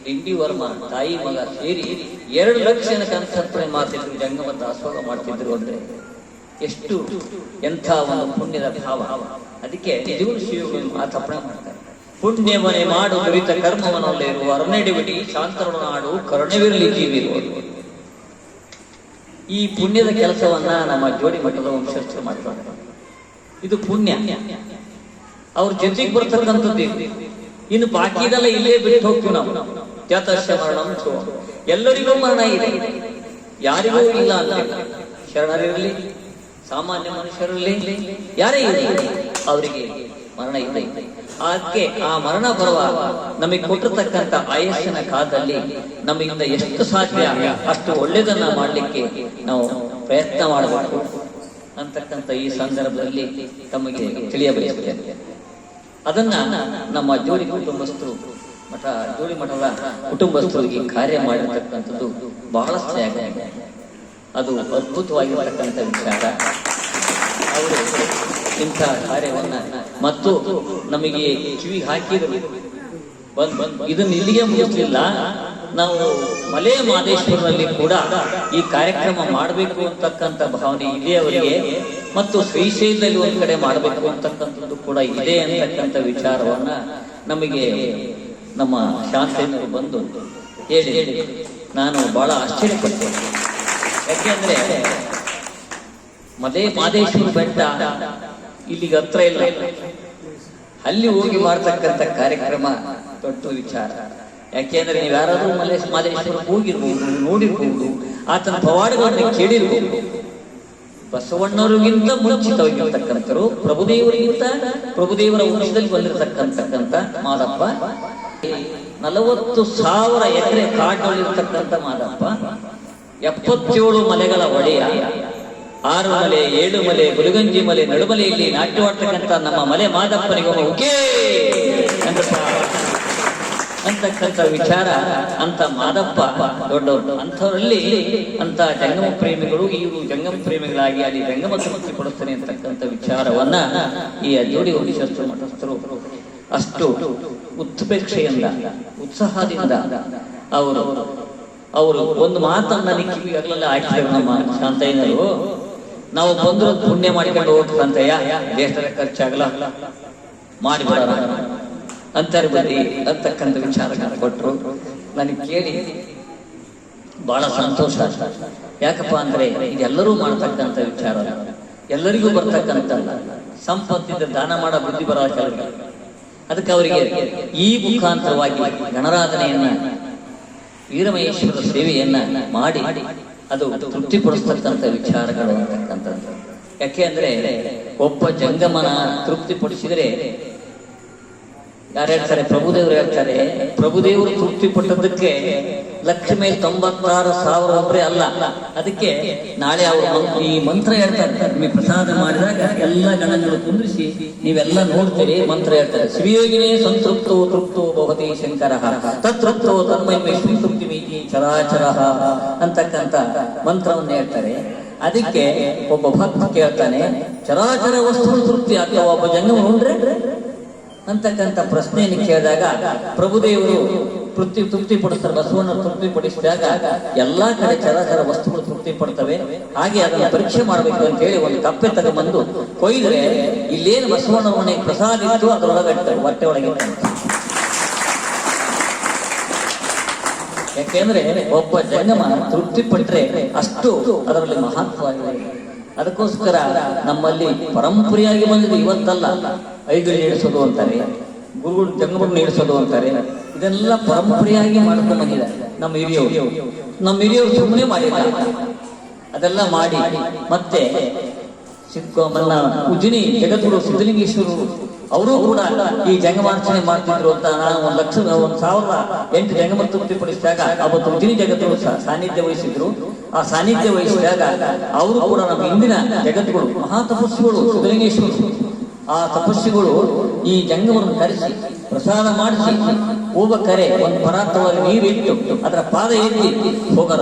ದಿಂಡಿ ವರ್ಮ ತಾಯಿ ಮಗ ಸೇರಿ 2 ಲಕ್ಷ ಸಂತರ್ಪಣೆ ಮಾಡ್ತಿದ್ರು, ಜಂಗಮ ದಾಸೋಹ ಮಾಡ್ತಿದ್ರು ಅಂದ್ರೆ ಎಷ್ಟು ಎಂಥ ಒಂದು ಪುಣ್ಯದ ಭಾವ. ಅದಕ್ಕೆ ನಿಜವೂ ಶಿವಗಳು ಮಾತಪ್ಪಣೆ ಮಾಡ್ತಾರೆ. ಪುಣ್ಯವನೇ ಮಾಡು ದುರಿತ ಕರ್ಮವನಲ್ಲೇ ಇರುವ ಅರನೆಡಿಬಿಡಿ ಶಾಂತರಣ ನಾಡು ಕರುಣೆವಿರಲಿ ಜೀವಿರುವುದು. ಈ ಪುಣ್ಯದ ಕೆಲಸವನ್ನ ನಮ್ಮ ಜೋಡಿ ಮಠದ ವಂಶಸ್ಥರು ಮಾಡ್ತಾರೆ. ಇದು ಪುಣ್ಯ, ಅವ್ರ ಜೊತೆಗೆ ಬರ್ತಕ್ಕಂಥದ್ದು. ಇನ್ನು ಬಾಕಿದೆಲ್ಲ ಇಲ್ಲೇ ಬಿಟ್ಟು ಹೋಗ್ತೀವಿ ನಾವು. ಜಾತಸ್ಯ ಮರಣಂ ಎಲ್ಲರಿಗೂ ಮರಣ ಇದೆ, ಯಾರಿಗೂ ಇಲ್ಲ ಅಂತ. ಶರಣರಿರಲಿ, ಸಾಮಾನ್ಯ ಮನುಷ್ಯರಲ್ಲಿ ಯಾರೇ ಇರಲಿ, ಅವರಿಗೆ ಮರಣ ಇದೆ. ಅದಕ್ಕೆ ಆ ಮರಣ ಬರುವಾಗ ನಮಗೆ ಕೊಟ್ಟಿರ್ತಕ್ಕಂಥ ಆಯಸ್ಸಿನ ಕಾಲದಲ್ಲಿ ನಮ್ಮಿಂದ ಎಷ್ಟು ಸಾಧ್ಯ ಅಷ್ಟು ಒಳ್ಳೆಯದನ್ನ ಮಾಡಲಿಕ್ಕೆ ನಾವು ಪ್ರಯತ್ನ ಮಾಡಬೇಕು ಅಂತಕ್ಕಂಥ ಈ ಸಂದರ್ಭದಲ್ಲಿ ತಮಗೆ ತಿಳಿಯಬಯಸುತ್ತೇನೆ. ಅದನ್ನ ನಮ್ಮ ಜೋಡಿ ಕುಟುಂಬಸ್ಥರು ಜೋಡಿ ಮಠದ ಕುಟುಂಬಸ್ಥರು ಈ ಕಾರ್ಯ ಮಾಡಿರ್ತಕ್ಕಂಥದ್ದು ಬಹಳಷ್ಟು ಆಗಿದೆ. ಅದು ಅದ್ಭುತವಾಗಿರ್ತಕ್ಕಂಥ ವಿಚಾರ. ಅವರು ಇಂಥ ಕಾರ್ಯವನ್ನ ಮತ್ತು ನಮಗೆ ಕಿವಿಗೆ ಹಾಕಿದರು. ಇದನ್ನು ಇಲ್ಲಿಗೆ ಮುಗಿಸಲಿಲ್ಲ, ನಾವು ಮಲೆ ಮಾದೇಶ್ವರನಲ್ಲಿ ಕೂಡ ಈ ಕಾರ್ಯಕ್ರಮ ಮಾಡಬೇಕು ಅಂತಕ್ಕಂಥ ಭಾವನೆ ಇದೆ ಅವರಿಗೆ, ಮತ್ತು ಶ್ರೀಶೈಲದಲ್ಲಿ ಒಂದ್ ಕಡೆ ಮಾಡಬೇಕು ಅಂತಕ್ಕಂಥದ್ದು ಕೂಡ ಇದೆ ಅಂತಕ್ಕಂಥ ವಿಚಾರವನ್ನ ನಮಗೆ ನಮ್ಮ ಶಾಂತೇಂದ್ರ ಬಂದು ಹೇಳಿ ನಾನು ಬಹಳ ಆಶ್ಚರ್ಯಪಟ್ಟೆ. ಯಾಕೆಂದ್ರೆ ಮಲೆ ಮಾದೇಶ್ವರ ಬೆಟ್ಟ ಇಲ್ಲಿಗೆ ಹತ್ರ ಇಲ್ಲ, ಅಲ್ಲಿ ಹೋಗಿ ಮಾಡ್ತಕ್ಕಂಥ ಕಾರ್ಯಕ್ರಮ ದೊಡ್ಡ ವಿಚಾರ. ಯಾಕೆಂದ್ರೆ ನೀವು ಯಾರಾದ್ರೂ ಮಾದೇಶ್ವರ ಹೋಗಿರ್ಬಹುದು, ನೋಡಿರ್ಬಹುದು, ಆತನ ಪವಾಡಗಳನ್ನು ಕೇಳಿರ್ಬಹುದು. ಬಸವಣ್ಣವರಿಗಿಂತ ಮುಂಚಿತವಾಗಿರ್ತಕ್ಕಂಥರು, ಪ್ರಭುದೇವರ ವಂಶದಲ್ಲಿ ಬಂದಿರತಕ್ಕಂಥ ಮಾದಪ್ಪ, 40,000 ಎಕರೆ ಕಾಡಿನಲ್ಲಿರ್ತಕ್ಕಂಥ ಮಾದಪ್ಪ, 77 ಮಲೆಗಳ ಒಡೆಯ, 6 ಮಲೆ, 7 ಮಲೆ, ಗುರುಗಂಜಿ ಮಲೆ, ನಡುಮಲೆಯಲ್ಲಿ ನಾಟ್ಯವಾಡ್ತಕ್ಕಂಥ ನಮ್ಮ ಮಲೆ ಮಾದಪ್ಪನಿಗೆ ಅಂತಕ್ಕಂಥ ವಿಚಾರ. ಅಂತ ಮಾದಪ್ಪ ದೊಡ್ಡವರು. ಅಂಥವರಲ್ಲಿ ಅಂತ ಜಂಗಮ ಪ್ರೇಮಿಗಳು, ಇವರು ಜಂಗಮ ಪ್ರೇಮಿಗಳಾಗಿ ಅಲ್ಲಿ ಜಂಗಮ ತೃಪ್ತಿ ಪಡಿಸ್ತಾನೆ ಅಂತಕ್ಕಂಥ ವಿಚಾರವನ್ನ ಈ ಜೋಡಿ ವಂಶಸ್ಥರು ಮಠಸ್ಥರು ಅಷ್ಟು ಉತ್ಪ್ರೇಕ್ಷೆಯಿಂದ ಉತ್ಸಾಹದಿಂದ ಅವರು ಒಂದು ಮಾತನ್ನ ಕಿವಿಗಳೆಲ್ಲ ಹಾಕಿದ್ರು. ನಮ್ಮ ಶಾಂತಯ್ಯನರು, ನಾವು ಬಂದ್ರು ಪುಣ್ಯ ಮಾಡಿಕೊಂಡು ಹೋಗ್ತಂತಯ್ಯ, ದೇಶದ ಖರ್ಚಾಗಲ್ಲ, ಮಾಡಿಬಿಡೋಣ ಅಂತಾರೆ ಬನ್ನಿ ಅಂತಕ್ಕಂಥ ವಿಚಾರ ಕೊಟ್ಟರು. ನನಗೆ ಕೇಳಿ ಬಹಳ ಸಂತೋಷ. ಯಾಕಪ್ಪ ಅಂದ್ರೆ ಇದೆಲ್ಲರೂ ಮಾಡ್ತಕ್ಕಂಥ ವಿಚಾರ, ಎಲ್ಲರಿಗೂ ಬರ್ತಕ್ಕಂಥಲ್ಲ. ಸಂಪತ್ತಿಂದ ದಾನ ಮಾಡೋ ಬುದ್ಧಿ ಬರೋ ಕೆಲವರು. ಅದಕ್ಕೆ ಅವರಿಗೆ ಈ ಮುಖಾಂತರವಾಗಿ ಗಣರಾಧನೆಯನ್ನ, ವೀರಮಹೇಶ್ವರ ಸೇವೆಯನ್ನ ಮಾಡಿ ಅದು ತೃಪ್ತಿಪಡಿಸ್ತಕ್ಕಂಥ ವಿಚಾರಗಳು ಅಂತಕ್ಕಂಥದ್ದು. ಯಾಕೆ ಅಂದ್ರೆ ಒಬ್ಬ ಜಂಗಮನ ತೃಪ್ತಿಪಡಿಸಿದರೆ ಯಾರು ಹೇಳ್ತಾರೆ? ಪ್ರಭುದೇವರು ಹೇಳ್ತಾರೆ, ಪ್ರಭುದೇವರು ತೃಪ್ತಿ ಪಟ್ಟದಕ್ಕೆ 1,96,000 ಒಬ್ಬರೇ ಅಲ್ಲ. ಅದಕ್ಕೆ ನಾಳೆ ಅವರು ಈ ಮಂತ್ರ ಹೇಳ್ತಾರೆ. ನಿಮಗೆ ಪ್ರಸಾದ ಮಾಡಿದಾಗ ಎಲ್ಲ ಗಣಗಳು ಕುಂದಿರಿಸಿ ನೀವೆಲ್ಲ ನೋಡ್ತೀರಿ, ಮಂತ್ರ ಹೇಳ್ತಾರೆ. ಶ್ರೀಯೋಗಿನೇ ಸಂತೃಪ್ತೋ ತೃಪ್ತೋ ಭವತಿ ಶಂಕರ ತೃಪ್ತೋ ತನ್ಮಯ ಸಂತೃಪ್ತಿ ಮೀತಿ ಚರಾಚರ ಅಂತಕ್ಕಂಥ ಮಂತ್ರವನ್ನು ಹೇಳ್ತಾರೆ. ಅದಕ್ಕೆ ಒಬ್ಬ ಭಕ್ತ ಕೇಳ್ತಾನೆ, ಚರಾಚರ ವಸ್ತು ತೃಪ್ತಿ ಅಥವಾ ಒಬ್ಬ ಜಂಗಮ ನೋಡ್ರೆ ಅಂತಕ್ಕಂಥ ಪ್ರಶ್ನೆಯನ್ನು ಕೇಳಿದಾಗ ಪ್ರಭುದೇವರು ತೃಪ್ತಿ ಪಡಿಸ್ತಾರೆ. ಬಸವಣ್ಣರು ತೃಪ್ತಿ ಪಡಿಸಿದಾಗ ಎಲ್ಲಾ ಕಡೆ ಚರಾಚರ ವಸ್ತುಗಳು ತೃಪ್ತಿ ಪಡ್ತವೆ. ಹಾಗೆ ಅದನ್ನು ಪರೀಕ್ಷೆ ಮಾಡಬೇಕು ಅಂತ ಹೇಳಿ ಒಂದು ಕಪ್ಪೆ ತಗೊಂಡ್ಬಂದು ಕೊಯ್ದ್ರೆ ಇಲ್ಲೇನು ಬಸವಣ್ಣನ ಮನೆಗೆ ಪ್ರಸಾದ ಇತ್ತು ಅದರೊಳಗೆ ಹೊಟ್ಟೆ ಒಳಗೆ. ಯಾಕೆಂದ್ರೆ ಒಬ್ಬ ಜಂಗಮ ತೃಪ್ತಿ ಪಟ್ರೆ ಅಷ್ಟು ಅದರಲ್ಲಿ ಮಹತ್ವವಾಗಿದೆ. ಅದಕ್ಕೋಸ್ಕರ ನಮ್ಮಲ್ಲಿ ಪರಂಪರೆಯಾಗಿ ಬಂದಿದೆ. ಇವತ್ತಲ್ಲ, ಐಗಳು ನೀಡಿಸೋದು ಅಂತಾರೆ, ಗುರುಗಳು ಜಂಗಮರು ನೀಡಿಸೋದು ಅಂತಾರೆ. ಇದೆಲ್ಲ ಪರಂಪರೆಯಾಗಿ ಮಾಡ್ಕೊಂಡು ಬಂದಿದೆ ನಮ್ಮ ಹಿರಿಯವರು ಸುಮ್ಮನೆ ಮಾಡಿಲ್ಲ. ಅದೆಲ್ಲ ಮಾಡಿ ಮತ್ತೆ ಉಜ್ಜಿನಿ ಜಗದ್ಗುರು ಸಿದ್ಧಲಿಂಗೇಶ್ವರರು ಅವರು ಕೂಡ ಈ ಜಂಗಮಾರ್ಚನೆ ಮಾಡ್ತಿದ್ರು ಅಂತ ನಾನು 1,008 ಜಂಗಮ ತೃಪ್ತಿಪಡಿಸಿದಾಗ ಅವತ್ತು ಉಜ್ಜಿನಿ ಜಗದ್ಗುರು ಸಾನ್ನಿಧ್ಯ ವಹಿಸಿದ್ರು. ಆ ಸಾನ್ನಿಧ್ಯ ವಹಿಸಿದಾಗ ಅವರು ಕೂಡ ನಮ್ಮ ಇಂದಿನ ಜಗದ್ಗುರು ಮಹಾ ತಪಸ್ವಿಗಳು ಸಿದ್ಧಲಿಂಗೇಶ್ವರರು, ಆ ತಪಸ್ವಿಗಳು ಈ ಜಂಗಮರನ್ನು ಕರೆಸಿ ಪ್ರಸಾದ ಮಾಡಿಸಿ ಹೋಗಕರೆ ಒಂದು ಪರಾರ್ಥವಾಗಿ ನೀರಿಟ್ಟು ಅದರ ಪಾದ ಎತ್ತಿ ಹೋಗರ.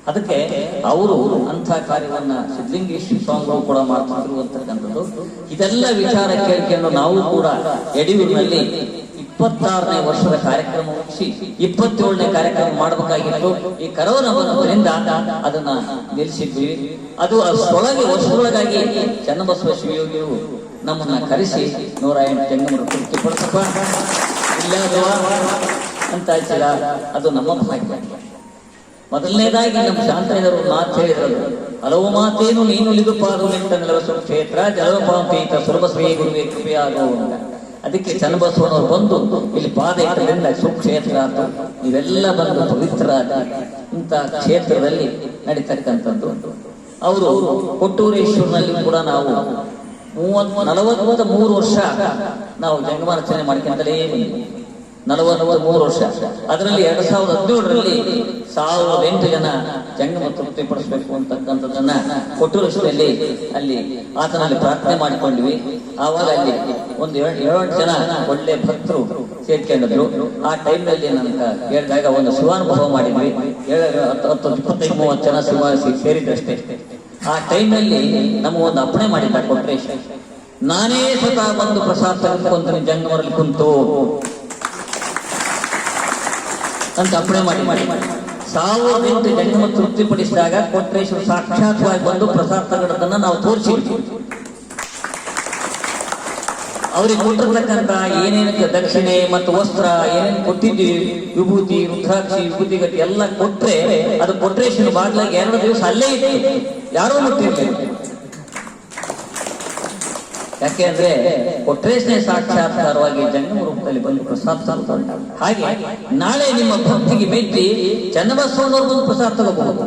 ಅದಕ್ಕೆ ಅವರು ಅಂಥ ಕಾರ್ಯವನ್ನ ಸಿದ್ಧಲಿಂಗೇಶ್ವರ ಸ್ವಾಮಿಗಳು ಕೂಡ ಮಾಡ್ತಿದ್ರು ಅಂತಕ್ಕಂಥದ್ದು. ಇದೆಲ್ಲ ವಿಚಾರ ಕೇಳಿಕೊಂಡು ನಾವು ಕೂಡ ಯಡಿಯೂರಿನಲ್ಲಿ 26ನೇ ವರ್ಷದ ಕಾರ್ಯಕ್ರಮ ಮುಗಿಸಿ 27ನೇ ಕಾರ್ಯಕ್ರಮ ಮಾಡಬೇಕಾಗಿತ್ತು. ಈ ಕರೋನಾ ಬಂದ್ರಿಂದ ಅದನ್ನ ನಿಲ್ಲಿಸಿದ್ವಿ. ಅದು ಅಷ್ಟೊಳಗೆ ವರ್ಷದೊಳಗಾಗಿ ಚನ್ನಬಸವ ಶಿವಯೋಗಿಯು ನಮ್ಮನ್ನ ಕರೆಸಿ 108 ಜಂಗಮರು ತೃಪ್ತಿಪಡಿಸಪ್ಪ ಇಲ್ಲ ಅಂತ ಹಚ್ಚಿದ. ಅದು ನಮ್ಮ ಭಾಗ್ಯ. ಮೊದಲನೇದಾಗಿ ನಮ್ಮ ಶಾಂತನಿದರು ಮಾತು ಹೇಳಿದ್ರು, ಹಲವು ಮಾತೇನು ನೀನು ಉಳಿದು ಪಾದು ನಿಂತ ನೆಲವಸು ಕ್ಷೇತ್ರ ಜಲಪಾಂಪೀತ ಸುಲಭ ಶ್ರೀ ಗುರುವೆ ಕೃಪೆಯಾಗೋ ಅಂತ. ಅದಕ್ಕೆ ಚನ್ನಬಸವನವರು ಬಂದು ಇಲ್ಲಿ ಪಾದ ಇಟ್ಟರಿಂದ ಸುಕ್ಷೇತ್ರ ಆಯ್ತು. ನೀವೆಲ್ಲ ಬಂದು ಪವಿತ್ರ ಇಂಥ ಕ್ಷೇತ್ರದಲ್ಲಿ ನಡೀತಕ್ಕಂಥದ್ದು. ಅವರು ಕೊಟ್ಟೂರೇಶ್ವರನಲ್ಲಿ ಕೂಡ ನಾವು 43 ವರ್ಷ ನಾವು ಜಂಗಮಾರ್ಚನೆ ಮಾಡ್ಕೊಂತಲೇ ಬಂದ್ವಿ. 43 ವರ್ಷ. ಅದರಲ್ಲಿ 2017ರಲ್ಲಿ 1008 ಜನ ಜಂಗಮ ತೃಪ್ತಿಪಡಿಸಬೇಕು ಅಂತಕ್ಕಂಥದ್ದನ್ನ ಕೊಟ್ಟೂರೇಶ್ವರಲ್ಲಿ ಅಲ್ಲಿ ಆತನಲ್ಲಿ ಪ್ರಾರ್ಥನೆ ಮಾಡಿಕೊಂಡ್ವಿ. ಆವಾಗ ಅಲ್ಲಿ ಒಂದು 7 ಜನ ಒಳ್ಳೆ ಭಕ್ತರು ಸೇರ್ಕೊಂಡಿದ್ರು. ಆ ಟೈಮ್ನಲ್ಲಿ ನನಗೆ ಹೇಳಿದಾಗ ಒಂದು ಶಿವಾನುಭವ ಮಾಡಿದ್ವಿ. 25-30 ಜನ ಶಿವ ಸೇರಿದಷ್ಟೇ. ಆ ಟೈಮ್ನಲ್ಲಿ ನಮಗೊಂದು ಅಪ್ಪಣೆ ಮಾಡಿದ್ದ ಕೊಟ್ರೇಶ್ವರ, ನಾನೇ ಸ್ವತಃ ಬಂದು ಪ್ರಸಾದ ತೆಗೆದುಕೊಂತೀನಿ ಜಂಗಮರಲ್ಲಿ ಕುಂತು ಅಂತ ಅಪ್ಪಣೆ ಮಾಡಿ 1008 ಜಂಗಮ ತೃಪ್ತಿಪಡಿಸಿದಾಗ ಕೊಟ್ರೇಶ್ವರ ಸಾಕ್ಷಾತ್ವಾಗಿ ಬಂದು ಪ್ರಸಾದ ತಗೊಳ್ಳೋದನ್ನ ನಾವು ತೋರಿಸಿದ್ವಿ. ಅವ್ರಿಗೆ ಕೊಟ್ಟಿರ್ತಕ್ಕಂಥ ಏನೇನಕ್ಕೆ ದಕ್ಷಿಣೆ ಮತ್ತು ವಸ್ತ್ರ ಏನೇನು ಕೊಟ್ಟಿದ್ವಿ, ವಿಭೂತಿ ರುದ್ರಾಕ್ಷಿ ವಿಭೂತಿ ಗತಿ ಎಲ್ಲ ಕೊಟ್ರೆ ಅದು ಕೊಟ್ರೇಶ್ವರ ಬಾಗ್ಲಾಗ 2 ದಿವಸ ಅಲ್ಲೇ ಇತ್ತು, ಯಾರೋ ಮುಟ್ಟಿರ್ಲಿಲ್ಲ. ಯಾಕೆ ಅಂದ್ರೆ ಕೊಟ್ರೇಶ್ವರ ಸಾಕ್ಷಾತ್ಕಾರವಾಗಿ ಜಂಗಮ ರೂಪದಲ್ಲಿ ಬಂದು ಪ್ರಸಾದ ತಗೊಳ್ತಾ. ಹಾಗೆ ನಾಳೆ ನಿಮ್ಮ ಭಕ್ತಿಗೆ ಮೆಚ್ಚಿ ಚನ್ನಬಸವನವರು ಬಂದು ಪ್ರಸಾದ ತಗೋಬಹುದು.